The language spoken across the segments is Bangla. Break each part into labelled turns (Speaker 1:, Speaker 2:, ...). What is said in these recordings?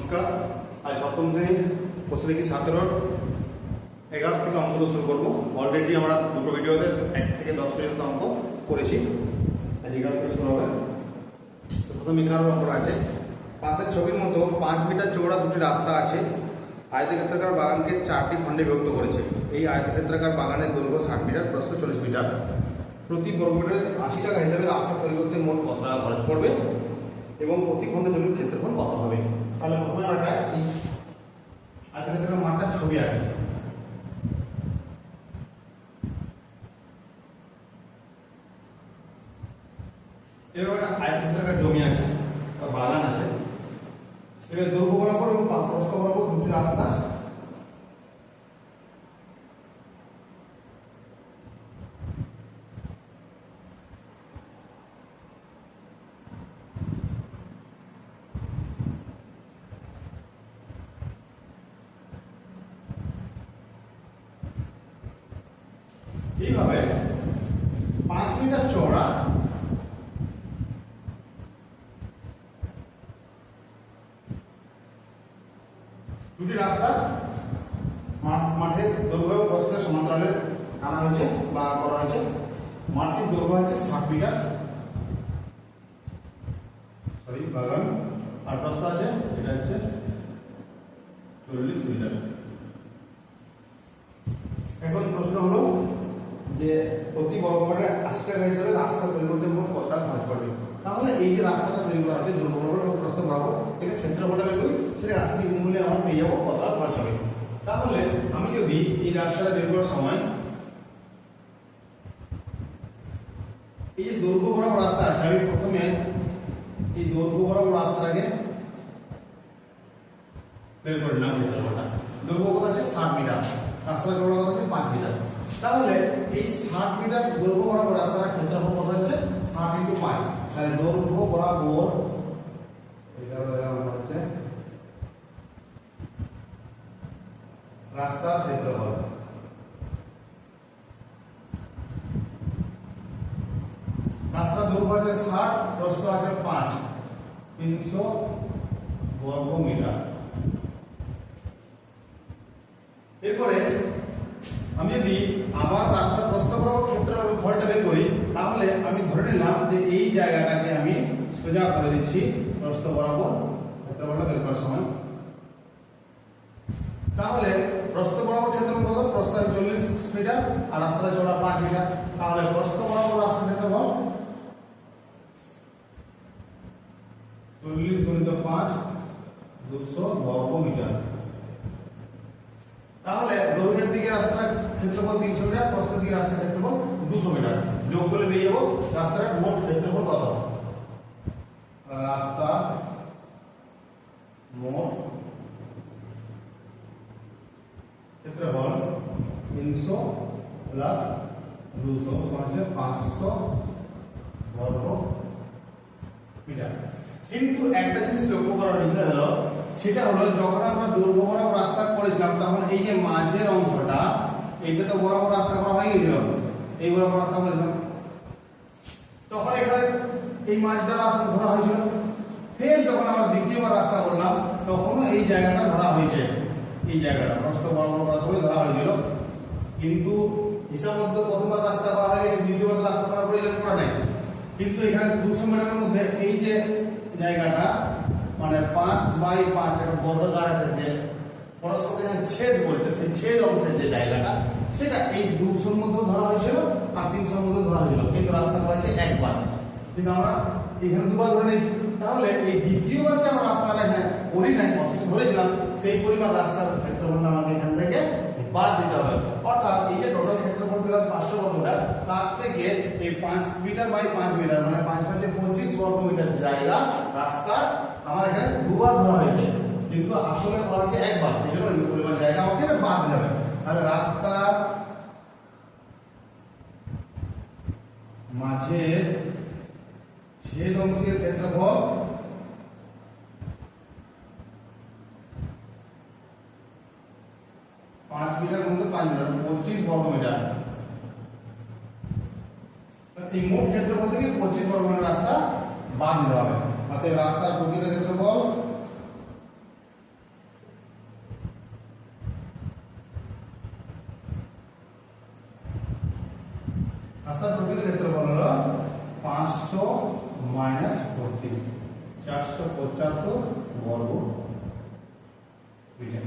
Speaker 1: নমস্কার। আজ সপ্তম শ্রেণীর প্রশ্নলিপি 17 11 থেকে অঙ্কগুলো শুরু করবো। অলরেডি আমরা দুটো ভিডিওতে 1 থেকে 10 পর্যন্ত অঙ্ক করেছি। আজ 11 থেকে শুরু হবে। প্রথমে 11 অঙ্ক আছে। পাশের ছবির মতো 5 মিটার চওড়া দুটি রাস্তা আছে। আয়তক্ষেত্রাকার বাগানকে 4টি খণ্ডে বিভক্ত করেছে। এই আয়তক্ষেত্রাকার বাগানের দৈর্ঘ্য 60 মিটার, প্রস্থ 40 মিটার। প্রতি বর্গমিটারে 80 টাকা হিসাবে রাস্তা তৈরি করতে মোট কত টাকা খরচ পড়বে এবং প্রতি খণ্ড জমির ক্ষেত্রফল কত হবে? তাহলে প্রথমে আমরা এই আয়তক্ষেত্রাকার মাঠটার ছবি আঁকি। এরকম একটা আয়তক্ষেত্রাকার জমি আছে বা বাগান আছে। এটা দৈর্ঘ্য বরাবর এবং প্রস্থ বরাবর দুটি রাস্তা। এইভাবে 5 মিটার চওড়া দুটি রাস্তা মাঠের দৈর্ঘ্য এবং প্রস্থের সমান্তরালে আনা হয়েছে বা করা হয়েছে। মাঠটির দৈর্ঘ্য আছে 60 মিটার, বাগান, আর প্রস্থ আছে এটা হচ্ছে 40 মিটার। এখন প্রশ্ন হলো যে প্রতি বর্গমিটারে 80 টাকা হিসাবে রাস্তা তৈরি করতে মোট কত টাকা খরচ পড়বে? তাহলে এই যে রাস্তাটা তৈরি করা আছে দৈর্ঘ্য বরাবর এবং প্রস্থ বরাবর, এটা ক্ষেত্রফলটা বের করি, সেটা 80 মূল্যে আমরা পেয়ে যাবো কত টাকা খরচ হবে। তাহলে আমি যদি এই রাস্তাটা বের করার সময় এই যে দৈর্ঘ্য বরাবর রাস্তা আছে, আমি প্রথমে এই দৈর্ঘ্য বরাবর রাস্তাটাকে বের করে নিলাম। ক্ষেত্রফলটা দৈর্ঘ্য কত আছে 60 মিটার, রাস্তার চওড়া কত আছে 5 মিটার। তাহলে এই 60 মিটার দৈর্ঘ্য বরাবর রাস্তার ক্ষেত্রফল কত হচ্ছে 60 × 5। তাহলে দৈর্ঘ্য বরাবর এটা হচ্ছে রাস্তার ক্ষেত্রফল। রাস্তার দৈর্ঘ্য আছে 60, প্রস্থ আছে 5, 300 বর্গ মিটার। এরপরে আমি যদি আবার রাস্তার প্রস্থ বরাবর ক্ষেত্রফলটা বের করি, তাহলে আমি ধরে নিলাম যে এই জায়গাটাকে আমি সোজা করে দিচ্ছি প্রস্থ বরাবর ক্ষেত্রফলটা বের করার সময়। তাহলে প্রস্থ বরাবর ক্ষেত্রফল কত? প্রস্থ 40 মিটার আর রাস্তার চওড়া 5 মিটার। তাহলে প্রস্থ বরাবর রাস্তার ক্ষেত্রফল 40 × 5 200 বর্গ মিটার। তাহলে দৈর্ঘ্যের দিকে রাস্তার ক্ষেত্রফল 300 মিটার, প্রস্থের দিকে রাস্তার ক্ষেত্রফল 200 মিটার। যোগ করে পেয়ে যাবো রাস্তার মোট ক্ষেত্রফল কত। রাস্তা মোট ক্ষেত্রফল 300 + 200 সমান 500 বর্গ মিটার। কিন্তু একটা জিনিস লক্ষ্য করার বিষয় হলো, সেটা হলো যখন আমরা দৈর্ঘ্য বরাবর রাস্তা করেছিলাম তখন এই যে মাঝের অংশটা, এইটা তো বরাবর রাস্তা করা হয়ে গেছিল, এই বরাবর রাস্তা করেছিলাম, তখন এখানে এই মাঝটা রাস্তা ধরা হয়েছিল। ফের যখন আমরা দ্বিতীয়বার রাস্তা করলাম তখন এই জায়গাটা ধরা হয়েছে, এই জায়গাটা প্রস্থ বরাবর করার সময় ধরা হয়েছিল। কিন্তু হিসাব মতো প্রথমবার রাস্তা করা হয়ে গেছে, দ্বিতীয়বার রাস্তা করার প্রয়োজন পড়ে নাই। কিন্তু এখানে 200 মিটারের মধ্যে এই যে জায়গাটা মানে 5/5 একটা বর্গাকার যে পরস্পরকে ছেদ বলছে, সেই ছেদ অংশের যে জায়গাটা, সেটা এই 200-র মধ্যে ধরা হয়েছিল আর 300-র মধ্যে ধরা হয়েছিল। কিন্তু রাস্তা করা হয়েছে একবার, কিন্তু আমরা এখানে দুবার ধরে নিয়েছি। তাহলে এই দ্বিতীয়বার যে আমরা রাস্তাটা এখানে করি নাই, অথচ ধরেছিলাম, সেই পরিমাণ রাস্তার ক্ষেত্রফলটা আমাকে এখান থেকে বাদ দিতে হবে। অর্থাৎ এই যে টোটাল ক্ষেত্রফল পেলাম 500 বর্গ মিটার, তার থেকে এই 5 মিটার বাই 5 মিটার মানে 5 × 5 = 25 বর্গ মিটার জায়গা রাস্তা আমার এখানে দুবার ধরা হয়েছে, কিন্তু আসলে করা হয়েছে একবার। সেই জন্য এই পরিমাণ জায়গা আমাকে বাদ দিতে হবে। তাহলে রাস্তার মাঝের ছেদ অংশের ক্ষেত্রফল 5 মিটার × 5 মিটার 25 বর্গ মিটার। এই মোট ক্ষেত্রফল থেকে 25 বর্গ মিটার রাস্তা বাদ দিতে হবে। অতএব রাস্তার প্রকৃত ক্ষেত্রফল 475 বর্গ মিটার।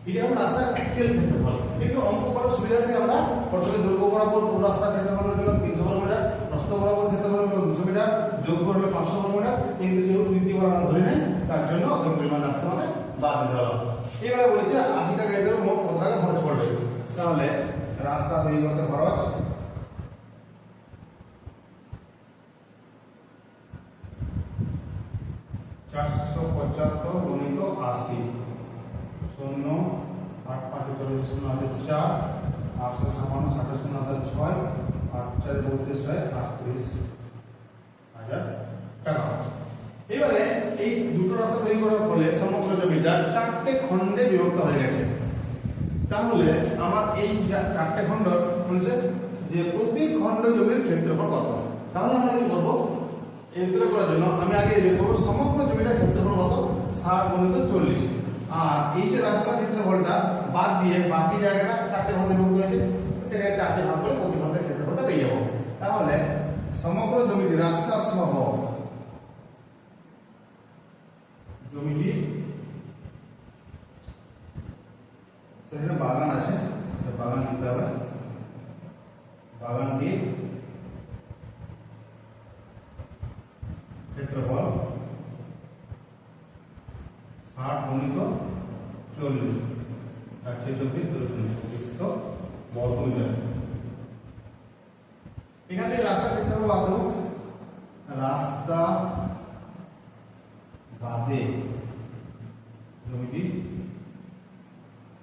Speaker 1: এটা হলো রাস্তার অ্যাকচুয়াল ক্ষেত্রফল। কিন্তু অঙ্ক করার সুবিধার্থে আমরা প্রথমে দৈর্ঘ্য বরাবর পুরো রাস্তার ক্ষেত্রফল হলো 300 বর্গ মিটার, প্রস্থ বরাবর ক্ষেত্রফল হলো 200 মিটার, যোগ করলে 500 বর্গ মিটার। কিন্তু যেহেতু নীতিমালা আমরা ধরে নেই, তার জন্য ওই পরিমাণ রাস্তা আমাদের বাদ দিতে হলো। এবারে বলেছে 80 টাকা হিসেবে মোট কত টাকা খরচ পড়বে। তাহলে রাস্তা তৈরি করতে খরচ 475 গুণিত 80, 0 8 5 40 0 হাতে 4, 8 56 60 0 হাতে 6, 8 4 32 হয় 38,000 টাকা। এবারে এই দুটো রাস্তা তৈরি করার ফলে সমগ্র জমিটা 4টে খণ্ডে বিভক্ত হয়ে গেছে। তাহলে আমার এই 4টে খণ্ড বলছে যে প্রতি খণ্ড জমির ক্ষেত্রফল কত। তাহলে আমরা কি করব, এগুলো করার জন্য আমি আগে বের করব সমগ্র জমিটার ক্ষেত্রফল কত, 60 গুণিত 40। আর এই যে রাস্তার ক্ষেত্রফলটা বাদ দিয়ে বাকি জায়গাটা 4টে খণ্ডে বিভক্ত হয়েছে, সেটাকে 4টে ভাগ করে প্রতি খণ্ডের ক্ষেত্রফলটা পেয়ে যাব। তাহলে সমগ্র জমিটি রাস্তা সহ জমিটি, সেখানে বাগান আছে, বাগান লিখতে হবে, বাগানটি ক্ষেত্রফল 60 গুণিত 40, 24 বর্গ মিটার। এখান থেকে রাস্তার ক্ষেত্রফল বাদ দেবো, রাস্তা বাদে জমিটি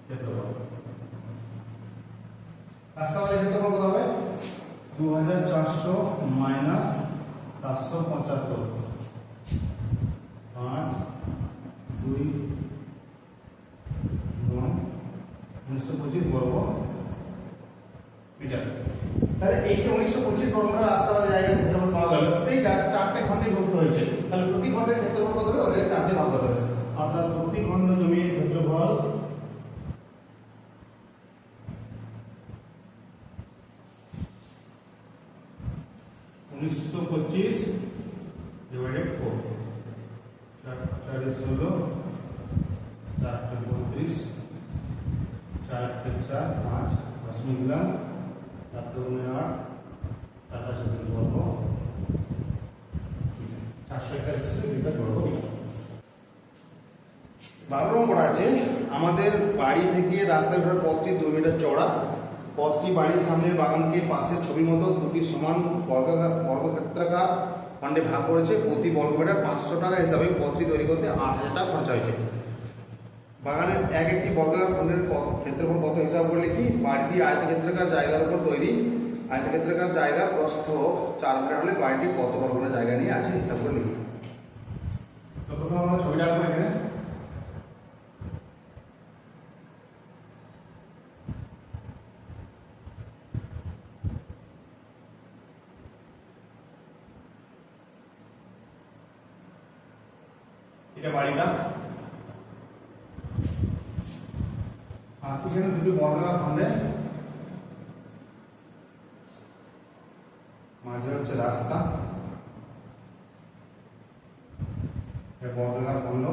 Speaker 1: ক্ষেত্রফল, রাস্তা বাদে ক্ষেত্রফল কত হবে, 2400 মাইনাস 475, 5 2 9 1925 বর্গ মিটার। তাহলে এই যে 1925 বর্গ মিটার রাস্তা বাদে জায়গার ক্ষেত্রফল পাওয়া গেল, সেইটা 4টে খণ্ডে বিভক্ত হয়েছে। তাহলে প্রতি খণ্ডের ক্ষেত্রফল কত হবে, ওটাকে 4টে ভাগ করতে হবে। অর্থাৎ প্রতি খণ্ড জমির ক্ষেত্রফল 1925 ডিভাইডেড 4, 4 16, 4 32, 4 4 5 10 মিলাম 7 গুণে 8 27 বর্গ 481 মিটার বর্গ মিটার। 12 নম্বর আছে, আমাদের বাড়ি থেকে রাস্তায় ঘোরার পথটি 2 মিটার চওড়া। পথটি বাড়ির সামনের বাগানকে পাশের ছবির মতো দুটি সমান বর্গক্ষেত্রাকার খণ্ডে ভাগ করেছে। প্রতি বর্গ মিটার 500 টাকা হিসাবে পথটি তৈরি করতে 8000 টাকা খরচা হয়েছে। বাগানের একটি বর্গাকার খণ্ডের ক্ষেত্রফল কত হিসাব করে লিখি। বাড়িটি আয়তক্ষেত্রাকার জায়গার উপর তৈরি। আয়তক্ষেত্রাকার জায়গার প্রস্থ 4 মিটার হলে বাড়িটি কত বর্গ মিটার জায়গা নিয়ে আছে হিসাব করে লিখি। তো প্রথমে আমরা ছবিটা আঁকবো। এখানে এটা বাড়িটা, আর এখানে দুটো বর্গাকার খণ্ডে মাঝে হচ্ছে রাস্তা, এটা বর্গাকার খণ্ড,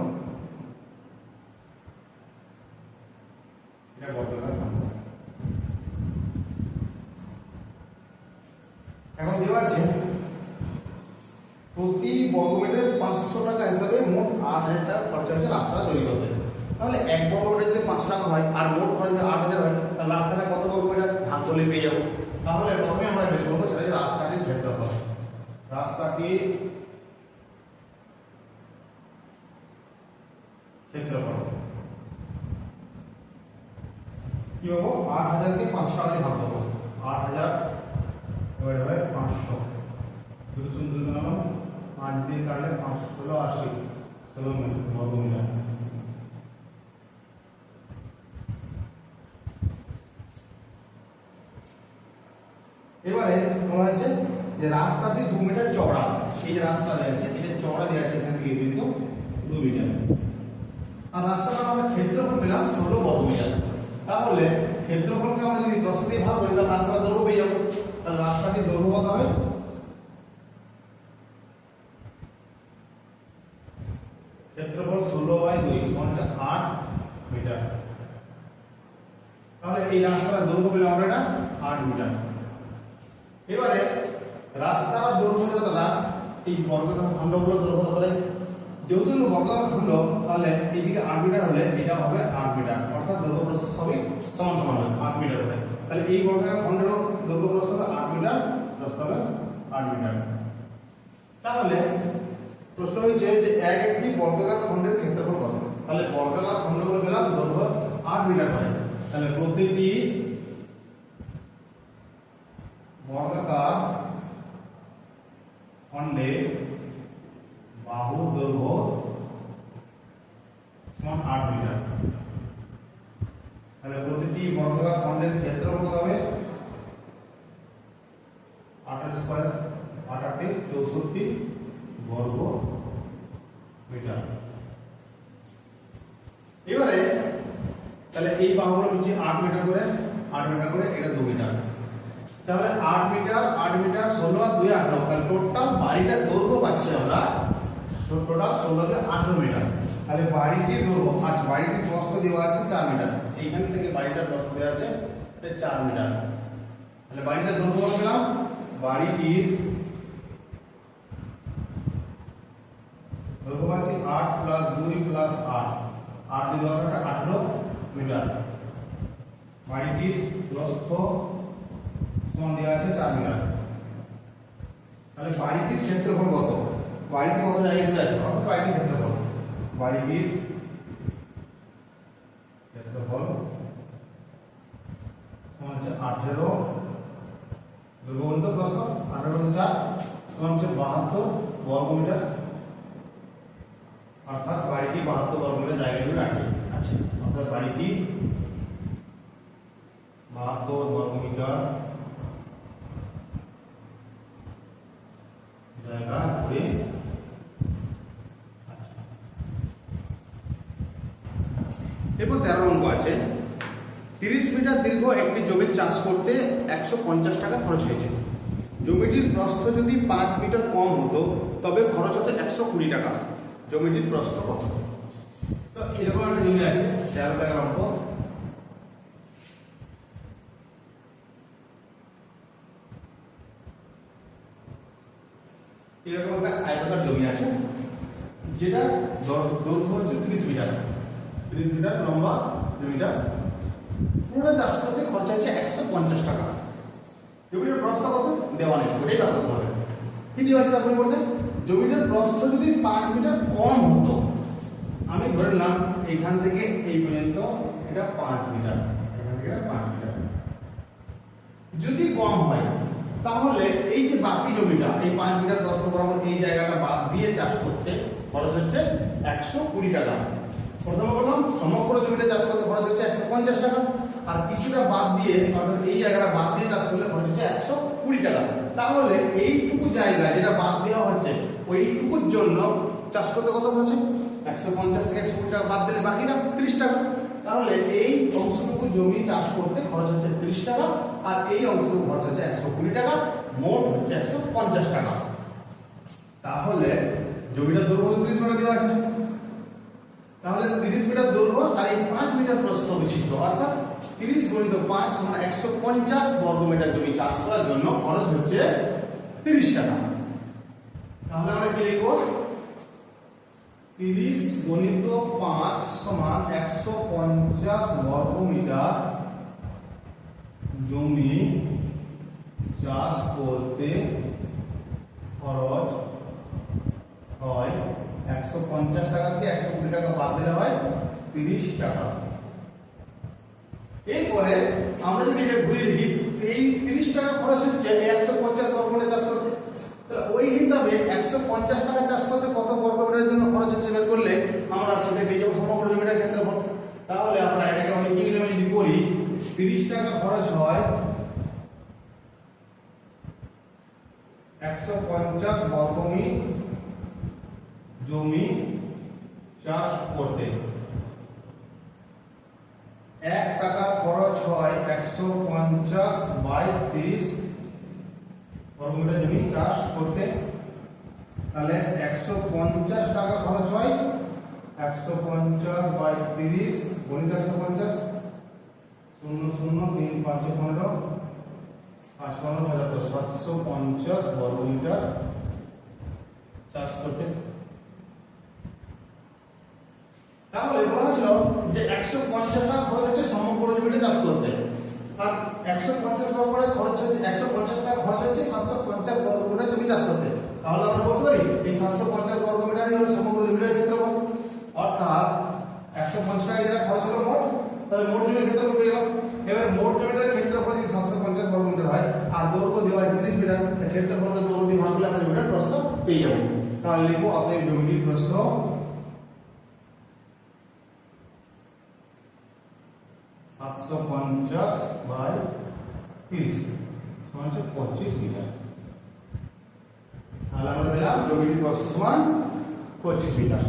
Speaker 1: এটা বর্গাকার খণ্ড। এখন দেওয়া আছে প্রতি বর্গমিটার 500 টাকা হিসাবে মোট 8000 টাকা খরচা হচ্ছে রাস্তাটা তৈরি করতে। তাহলে এক বর্গমিটার যদি 5 টাকা হয় আর মোট খরচ যদি 8000 হয়, তাহলে রাস্তাটা কত বর্গমিটার ভাগ করলে পেয়ে যাবো। তাহলে প্রথমে আমরা বের করবো সেটা হচ্ছে রাস্তাটির ক্ষেত্রফল। রাস্তাটির ক্ষেত্রফল কি পাবো, 8000 কে 500 টাকা দিয়ে ভাগ করবো। 8000 ডিভাইড বাই 500, 5 দিয়ে কাটলে 5 16 80, 16 বর্গ মিটার। এবারে বলা হচ্ছে যে রাস্তাটি 2 মিটার চওড়া। এই যে রাস্তা দেওয়া আছে, এটা চওড়া দেওয়া আছে এখান থেকে কিন্তু 2 মিটার। আর রাস্তাটা আমরা ক্ষেত্রফল পেলাম 16 বর্গ মিটার। তাহলে ক্ষেত্রফলকে আমরা যদি প্রস্থ দিয়ে ভাগ করি, তাহলে রাস্তার দৈর্ঘ্য পেয়ে যাবো। তাহলে রাস্তাটির দৈর্ঘ্য কত হবে, ক্ষেত্রফল 16/2 সমান হচ্ছে 8 মিটার। তাহলে এই রাস্তার দৈর্ঘ্য পেলাম আমরা এটা 8 মিটার। এবারে রাস্তার দৈর্ঘ্য যতটা এই বর্গাকার খণ্ডগুলো দৈর্ঘ্য ধরে যেহেতু বর্গাকার খণ্ড তাহলে এইদিকে 8 মিটার হলে এটা হবে 8 মিটার, অর্থাৎ দৈর্ঘ্য প্রস্থ সবই সমান সমান হবে 8 মিটার হবে। তাহলে এই বর্গাকার খণ্ডেরও দৈর্ঘ্য প্রস্থ হবে 8 মিটার, প্রস্থ হবে 8 মিটার। তাহলে প্রশ্ন হচ্ছে যে একটি বর্গাকার খণ্ডের ক্ষেত্রফল কত? তাহলে বর্গাকার খণ্ডগুলো পেলাম দৈর্ঘ্য 8 মিটার হয়। তাহলে প্রতিটি বর্গাকার খণ্ডের বাহুর দৈর্ঘ্য সমান 8 মিটার। তাহলে প্রতিটি বর্গাকার খণ্ডের ক্ষেত্রফল কত হবে? 8 স্কয়ার 8 8 64 বর্গ মিটার। এবারে তাহলে এই বাহুগুলো হচ্ছে 8 মিটার করে 8 মিটার করে, এটা 2 মিটার। তাহলে 8 মিটার 16 আর 2 18, তাহলে টোটাল বাড়িটার দৈর্ঘ্য পাচ্ছি আমরা টোটাল 16 কে 18 মিটার। তাহলে বাড়িটির দৈর্ঘ্য আজ বাড়িটির প্রস্থ দেওয়া আছে 4 মিটার, এইখান থেকে বাড়িটার প্রস্থ দেওয়া আছে 4 মিটার। তাহলে বাড়িটার দৈর্ঘ্য পেলাম, বাড়িটির দৈর্ঘ্য পাচ্ছি 8 প্লাস 2 প্লাস 8, 8 দিয়ে 10 একটা 18 মিটার। বাড়িটির প্রস্থ সমান দেওয়া আছে 4 মিটার। তাহলে বাড়িটির ক্ষেত্রফল কত? বাড়িটি কত জায়গায় আছে অর্থাৎ বাড়িটির ক্ষেত্রফল, বাড়িটির ক্ষেত্রফল সমান হচ্ছে 18 দৈর্ঘ্য প্রস্থ 18 × 4 সমান হচ্ছে 72 বর্গ মিটার, অর্থাৎ বাড়িটি 72 বর্গ মিটার জায়গা জুড়ে আছে। অর্থাৎ বাড়িটি 72 বর্গ মিটার জায়গা জুড়ে আছে। এরপর 13 অঙ্ক আছে, 30 মিটার দীর্ঘ একটি জমির চাষ করতে 150 টাকা খরচ হয়েছে। জমিটির প্রস্থ যদি 5 মিটার কম হতো তবে খরচ হতো 120 টাকা। জমিটির প্রস্থ কত? তো এরকম একটা জমি আছে, 13 অঙ্ক। এরকম একটা আয়তাকার জমি আছে যেটা দৈর্ঘ্য হচ্ছে 30 মিটার, 30 মিটার লম্বা জমিটা। পুরোটা চাষ করতে খরচ হচ্ছে 150 টাকা। জমিটার প্রস্থ কত দেওয়া নেই, ওটাই বার করতে হবে। কি দেওয়া আছে তারপরে বলতে, জমিটার প্রস্থ যদি 5 মিটার কম হতো, আমি ধরে নিলাম এইখান থেকে এই পর্যন্ত এটা 5 মিটার, এখান থেকে এটা 5 মিটার। যদি কম হয় তাহলে এই যে বাকি জমিটা এই 5 মিটার প্রস্থ বরাবর এই জায়গাটা বাদ দিয়ে চাষ করতে খরচ হচ্ছে 120 টাকা। প্রথমে বললাম সমগ্র জমিটা চাষ করতে খরচ হচ্ছে 150 টাকা, আর কিছুটা বাদ দিয়ে অর্থাৎ এই জায়গাটা বাদ দিয়ে চাষ করলে খরচ হচ্ছে 120 টাকা। তাহলে এইটুকু জায়গা যেটা বাদ দেওয়া হচ্ছে ওইটুকুর জন্য চাষ করতে কত খরচ হয়? 150 থেকে 120 টাকা বাদ দিলে বাকিটা 30 টাকা। তাহলে এই অংশটুকু জমি চাষ করতে খরচ হচ্ছে 30 টাকা, আর এই অংশটুকু খরচ হচ্ছে 120 টাকা, মোট হচ্ছে 150 টাকা। তাহলে জমিটার দৈর্ঘ্য 30 মিটার দেওয়া আছে, তাহলে 30 মিটার দৈর্ঘ্য আর এই 5 মিটার প্রস্থ বিশিষ্ট, অর্থাৎ 30 × 5 = 150 বর্গ মিটার জমি চাষ করার জন্য খরচ হচ্ছে 30 টাকা। তাহলে আমরা কি লিখব? 30 × 5 = 150 বর্গ মিটার জমি চাষ করতে খরচ হয় 150 টাকা থেকে 120 টাকা বাদ দিলে হয় 30 টাকা। এরপরে আমরা যদি এটা ঘুরিয়ে লিখি, এই 30 টাকা খরচ হচ্ছে 150 বর্গ মিটার চাষ করতে, তাহলে ওই হিসাবে 150 টাকা চাষ করতে কত বর্গ মিটারের জন্য খরচ হচ্ছে বের করলে আমরা সেটা পেয়ে যাবো সমগ্র জমিটার ক্ষেত্রফল। তাহলে আমরা এটাকে ইংরেজিতে যদি করি, 30 টাকা খরচ হয় 150 বর্গ মিটার জমি চাষ করতে, 1 টাকা খরচ হয় 150/30 বর্গ মিটার জমি চাষ করতে। তাহলে 150 টাকা খরচ হয় 150 বাই 30 গণিত 150 0 0 3 5 15 5 15 750 বর্গ মিটার চাষ করতে। তাহলে বলা হয়েছিল যে 150 টাকা খরচ হচ্ছে সমগ্র জমিতে চাষ করতে, আর 150 বর্গ মিটার খরচ হচ্ছে 150 টাকা খরচ হচ্ছে 750 বর্গ মিটার জমি চাষ করতে। তাহলে আমরা বলতে পারি এই 750 বর্গ মিটারই হলো সমগ্র জমির ক্ষেত্রফল, অর্থাৎ 150 টাকা যেটা খরচ হলো মোট, তাহলে মোট জমির ক্ষেত্রফল পেয়ে গেলাম। এবার মোট জমির ক্ষেত্রফল যদি 750 বর্গ মিটার হয় আর দৈর্ঘ্য দেওয়া হয় 30 মিটার, ক্ষেত্রফলকে দৈর্ঘ্য দিয়ে ভাগ করলে আমরা জমিটার প্রস্থ পেয়ে যাব। তাহলে লিখব অতএব জমিটির প্রস্থ 750 বাই 30 সমান 25 মিটার। তাহলে আমরা পেলাম জমিটির প্রস্থ সমান 25 মিটার।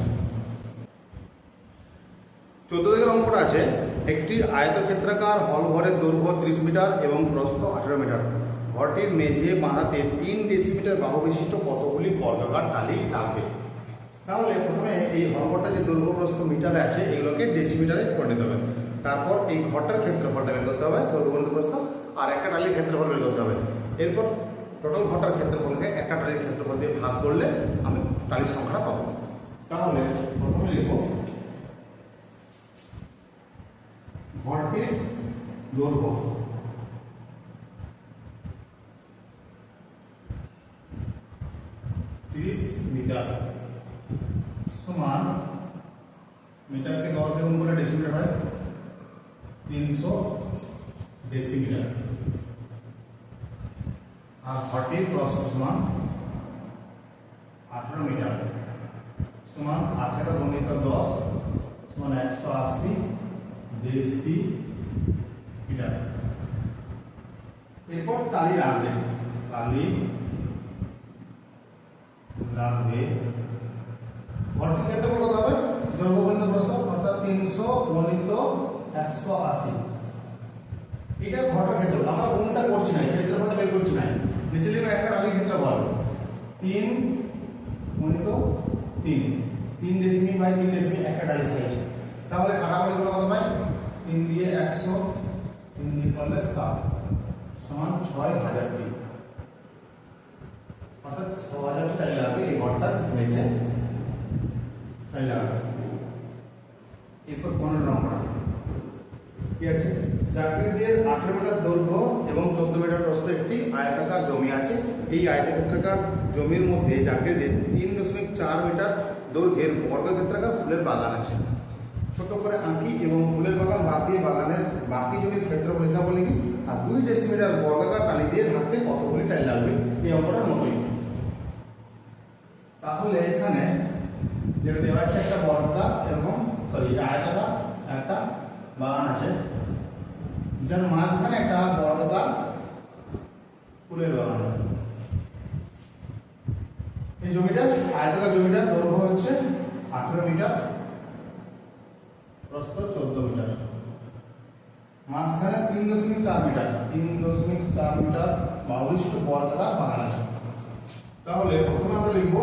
Speaker 1: 14 দিকের অঙ্কটা আছে, একটি আয়তক্ষেত্রাকার হল ঘরের দৈর্ঘ্য 30 মিটার এবং প্রস্থ 18 মিটার। ঘরটির মেঝে বাঁধাতে 3 ডেসিমিটার বাহু বিশিষ্ট কতগুলি বর্গাকার টালি লাগবে? তাহলে প্রথমে এই হলঘরটা যে দৈর্ঘ্য প্রস্থ মিটারে আছে এগুলোকে ডেসিমিটারে করে নিতে হবে। তারপর এই ঘরটার ক্ষেত্রফলটা বের করতে হবে, দৈর্ঘ্য প্রস্থ, আর একটা টালির ক্ষেত্রফল বের করতে হবে। এরপর টোটাল ঘরটার ক্ষেত্রফলকে একটা টালির ক্ষেত্রফল দিয়ে ভাগ করলে আমি টালির সংখ্যাটা পাবো। তাহলে প্রথমে লিখব ঘরটির দৈর্ঘ্য মিটার সমান, মিটারকে 10 দিয়ে গুণ করলে ডেসিমিটার হয়, 300 ডেসিমিটার। আর ঘরটির প্রস্থ সমান 18 মিটার সমান 18 গুণিত 10 সমান 180 ডেসিমিটার। এরপর টালি লাগবে, টালি লাগবে। ঘরটির ক্ষেত্রফল কত হবে? দৈর্ঘ্য গুণিত প্রস্থ অর্থাৎ 300 গুণিত 180। এটা ঘরটার ক্ষেত্রফল, আমরা গুণটা করছি না, ক্ষেত্রফলটা বের করছি না। নিচে লিখব একটা টালির ক্ষেত্রফল 3 গুণিত 3 ডেসিমি বাই 3 ডেসিমি একটা টালি সাইজ। তাহলে কাটাকুটি করলে কত পাই? 3 দিয়ে 100, 3 দিয়ে করলে 7 সমান 6000 টি, অর্থাৎ 6000 টি টালি লাগবে এই ঘরটার মেঝে টালি লাগবে। এরপর 15 নম্বর কি আছে? চাকরিদের 18 মিটার দৈর্ঘ্য এবং 14 মিটার প্রস্থ একটি আয়তাকার জমি আছে। এই আয়তক্ষেত্রাকার জমির মধ্যে চাকরিদের 3.4 মিটার দৈর্ঘ্যের বর্গক্ষেত্রাকার ফুলের বাগান আছে। ছোট করে আঁকি এবং ফুলের বাগান বাদ দিয়ে বাগানের বাকি জমির ক্ষেত্রফল হিসাব লিখি, আর 2 ডেসিমিটার বর্গাকার টালি দিয়ে ঢাকতে কতগুলি টালি লাগবে এই অঙ্কটার মতোই। তাহলে এখানে যেটা দেওয়া আছে একটা বর্গাকার এরকম এটা আয়তাকার একটা বাগান আছে, যার মাঝখানে একটা বর্গাকার ফুলের বাগান। এই জমিটা আয়তাকার জমিটার দৈর্ঘ্য হচ্ছে 18 মিটার, প্রস্থ 14 মিটার, মাঝখানে 3.4 মিটার 3.4 মিটার বাহুবিশিষ্ট বর্গাকার বাগান আছে। তাহলে প্রথমে আমরা লিখব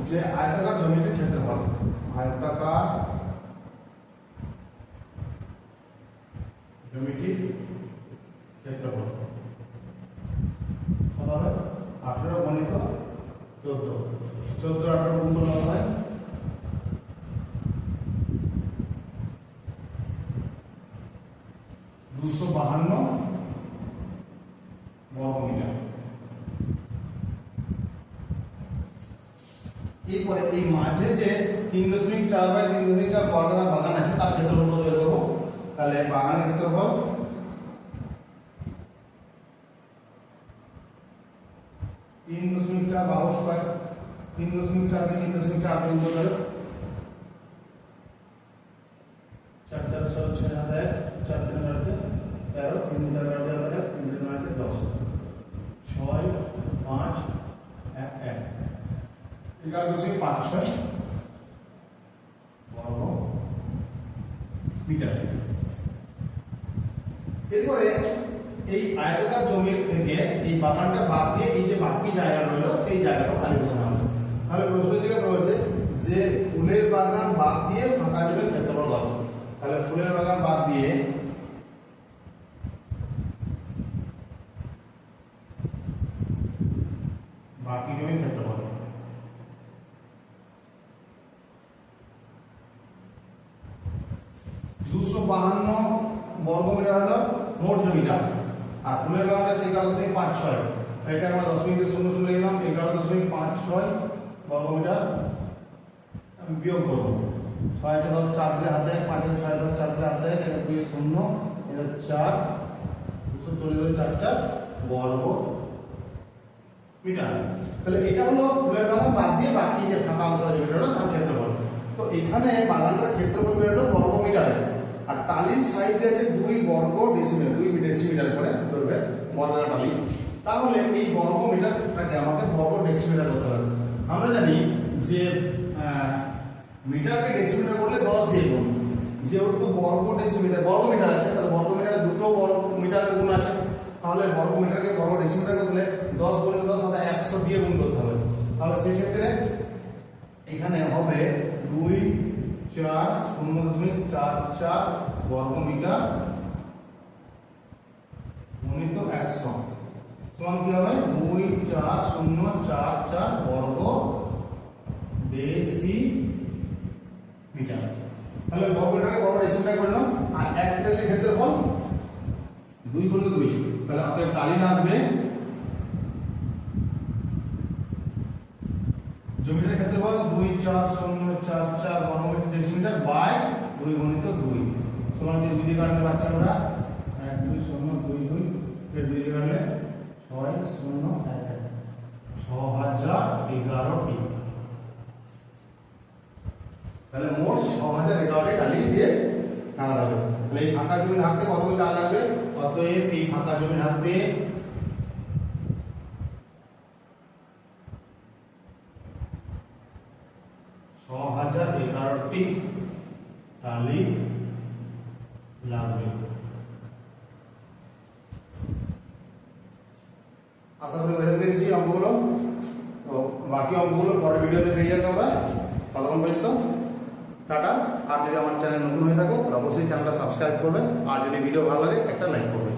Speaker 1: যে আয়তাকার জমিটির ক্ষেত্রফল, আয়তাকার জমিটির ক্ষেত্রফল কত হবে? 18 গুণিত 14, 14 18 গুণ করলে হয় 252 বর্গ মিটার। এরপরে এই মাঝে যে 3.4 বাই 3.4 বর্গাকার বাগান আছে তার ক্ষেত্রফল কত বের করব? তাহলে বাগানের ক্ষেত্রফল 3.4 বাহু স্কয়ার, 3.4 কে 3.4 গুণ করলে 4 4 6 6000, 4 3 13, 3 4 1000, 3 9 10, 6 5 1 1 11.56 বর্গ মিটার। এরপরে এই আয়তাকার জমির থেকে এই বাগানটা বাদ দিয়ে এই যে বাকি জায়গা রইল সেই জায়গাটা খালি বসানো হবে। তাহলে প্রশ্ন জিজ্ঞাসা হচ্ছে যে ফুলের বাগান বাদ দিয়ে ফাঁকা ক্ষেত্রফল কত। তাহলে ফুলের বাগান বাদ দিয়ে বাকি জমির ক্ষেত্রফল। দুশো 252 বর্গমিটার হলো মোট জমিটা, আর ফুলের বাগান আছে 11.56, এটা আমরা দশমিক দিয়ে শূন্য শূন্য লিখলাম, 11.56 বর্গমিটার আমি বিয়োগ করবো। 6 × 10 4 দিলে হাতে, 5 × 6 × 10 4 দিলে হাতে, এটা 2 0, এটা 4, 240 4 4 বর্গ মিটার। তাহলে এটা হলো ফুলের বাগান বাদ দিয়ে বাকি যে ফাঁকা অংশ জমিটা হলো তার ক্ষেত্রফল। তো এখানে বাগানটার ক্ষেত্রফল বের হলো বর্গ মিটারে, আর টালির সাইজ আছে 2 বর্গ ডেসিমিটার, 2 ডেসিমিটার করে দৈর্ঘ্যের বর্গাকার টালি। তাহলে এই বর্গ মিটারটাকে আমাকে বর্গ ডেসিমিটার করতে হবে। আমরা জানি যে মিটারকে ডেসিমিটার করলে 10 দিয়ে গুণ, যেহেতু বর্গ মিটার আছে, তাহলে বর্গ মিটারে দুটো বর্গ মিটারের গুণ আছে, তাহলে বর্গ মিটারকে বর্গ ডেসিমিটার করলে 10 গুণ 10 অর্থাৎ 100 দিয়ে গুণ করতে হবে। তাহলে সেই ক্ষেত্রে এখানে হবে 2 4 0.44 বর্গ মিটার গুণিত 100 সমান কি হবে 24044 বর্গ ডেসিমিটার। তাহলে বর্গ মিটারকে বর্গ ডেসিমিটার করলাম, আর এক টালির ক্ষেত্রফল 2 × 2, তাহলে আপনার টালি লাগবে জমিটার ক্ষেত্রফল 24044 বর্গ ডেসিমিটার বাই 2 × 2 সমান যে 2 দিয়ে কাটলে পাচ্ছি আমরা 1 2 0 2 2, এর 2 দিয়ে কাটলে 6 0 1 6011টি। তাহলে মোট 6011টি টালি দিয়ে টানা যাবে। তাহলে এই ফাঁকা জমির হাতে কতগুলো টালি লাগবে, অতএব এই ফাঁকা জমির হাতে 6011টি টালি লাগবে। আশা করি বুঝতে পেরেছি অঙ্কগুলো। তো বাকি অঙ্কগুলো পরের ভিডিওতে পেয়ে যাবে তোমরা। ততক্ষণ পর্যন্ত টাটা। আর যদি আমার চ্যানেল নতুন হয়ে থাকো তাহলে অবশ্যই চ্যানেলটা সাবস্ক্রাইব করবে, আর যদি ভিডিও ভালো লাগে একটা লাইক করবে।